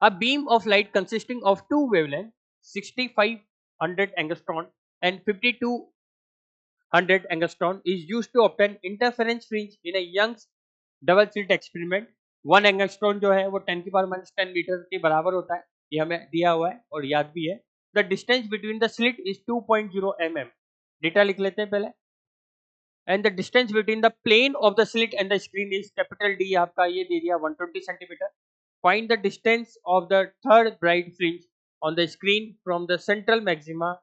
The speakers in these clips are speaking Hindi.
A beam of light consisting of two wavelengths, 6500 angstrom and 5200 angstrom, is used to obtain interference fringe in a Young's double slit experiment. 1 angstrom जो है वो 10 की पावर माइनस 10 मीटर के बराबर होता है, ये हमें दिया हुआ है और याद भी है. The distance between the slit is 2.0 mm. Data लिख लेते हैं पहले. And the distance between the plane of the slit and the screen is capital D, आपका ये दे दिया 120 centimetre. Find the distance of the third bright fringe on the screen from the central maxima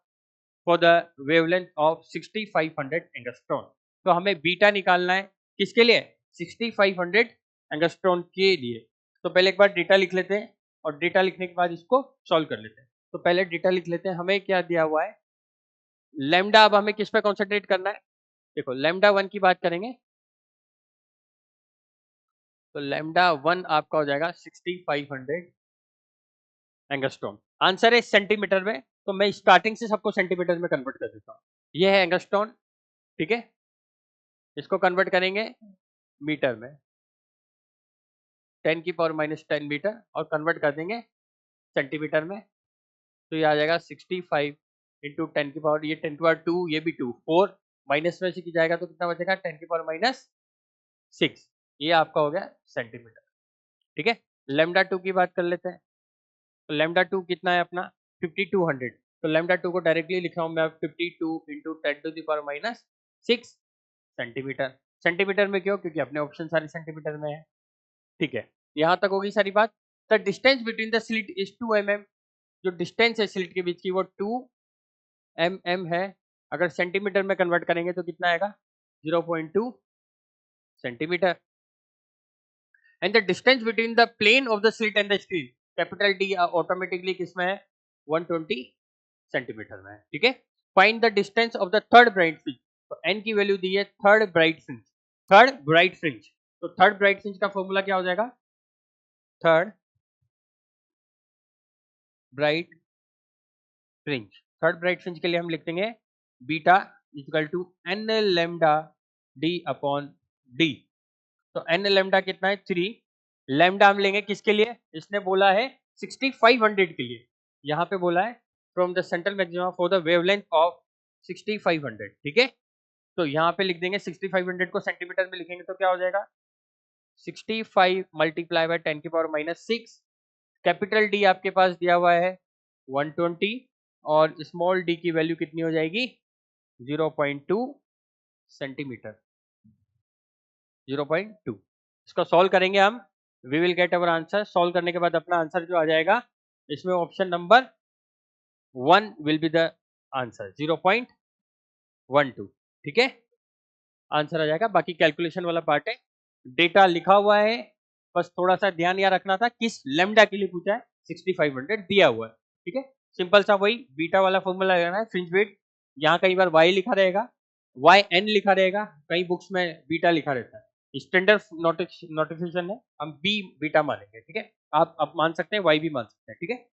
for the wavelength of 6500 angstrom. तो हमें बीटा निकालना है किसके लिए? 6500 एंगस्ट्रॉन के लिए. तो पहले एक बार डेटा लिख लेते हैं और डेटा लिखने के बाद इसको सॉल्व कर लेते हैं. तो पहले डेटा लिख लेते हैं. हमें क्या दिया हुआ है? लैम्डा. अब हमें किस पे कॉन्सेंट्रेट करना है? देखो लैम्डा 1 की बात करेंगे तो लैम्डा 1 आपका हो जाएगा 6500 एंगस्ट्रॉन. आंसर है सेंटीमीटर में, तो मैं स्टार्टिंग से सबको सेंटीमीटर में कन्वर्ट कर देता हूँ. ये है एंगस्ट्रॉन, ठीक है. इसको कन्वर्ट करेंगे मीटर में, 10 की पावर माइनस 10 मीटर, और कन्वर्ट कर देंगे सेंटीमीटर में. तो ये आ जाएगा 65 इंटू 10 की पावर, ये 10 की पावर 2, ये भी 2, 4 माइनस में से की जाएगा तो कितना बचेगा? 10 की पावर माइनस 6. ये आपका हो गया सेंटीमीटर, ठीक है. लैम्डा 2 की बात कर लेते हैं. तो लैम्डा 2 कितना है अपना? 5200. तो लैम्डा 2 को डायरेक्टली लिख रहा हूँ मैं 52 into 10 to the power minus 6 centimetre. Centimetre में क्यों? क्योंकि अपने ऑप्शन सारे सेंटीमीटर में है, ठीक है. यहां तक होगी सारी बात. The distance between the slit is 2 mm. जो डिस्टेंस है स्लिट के बीच की वो 2 mm है. अगर सेंटीमीटर में कन्वर्ट करेंगे तो कितना आएगा? 0.2 centimetre. And the distance between the plane of the slit and the screen, capital D automatically किसमें है? 120 सेंटीमीटर में है, ठीक है. Find the distance of the third bright fringe. तो एन की वैल्यू दी है third bright fringe. Third bright fringe, तो थर्ड ब्राइट फ्रिंज का फॉर्मूला क्या हो जाएगा? Third bright fringe. Third bright fringe के लिए हम लिख देंगे beta equal to n lambda D upon D. तो एन लैम्डा कितना है? 3. लैम्डा हम लेंगे किसके लिए? इसने बोला है 6500 के लिए. यहाँ पे बोला है from the central maxima for the wavelength of 6500, ठीक है. तो यहाँ पे लिख देंगे 6500 को सेंटीमीटर में लिखेंगे तो क्या हो जाएगा? 65 मल्टीप्लाई बाय 10 की पावर माइनस 6. कैपिटल डी आपके पास दिया हुआ है 120 और स्मॉल डी की वैल्यू कितनी हो जाएगी? 0.2 सेंटीमीटर. 0.2. इसको सॉल्व करेंगे हम, we will get our answer. Solve करने के बाद अपना आंसर जो आ जाएगा इसमें option number 1 will be the answer, 0.12, ठीक है. आंसर आ जाएगा. बाकी कैलकुलेशन वाला पार्ट है. डेटा लिखा हुआ है, बस थोड़ा सा ध्यान यहाँ रखना था किस लैम्डा के लिए पूछा है. 6500 दिया हुआ है, ठीक है. सिंपल सा वही बीटा वाला फॉर्मूला लगाना है. फ्रिंज वेट यहाँ कई बार y लिखा रहेगा, yn लिखा रहेगा, कई बुक्स में बीटा लिखा रहता है. स्टैंडर्ड नोटिफिकेशन है, हम बी बीटा मानेंगे, ठीक है. आप मान सकते हैं, y भी मान सकते हैं, ठीक है.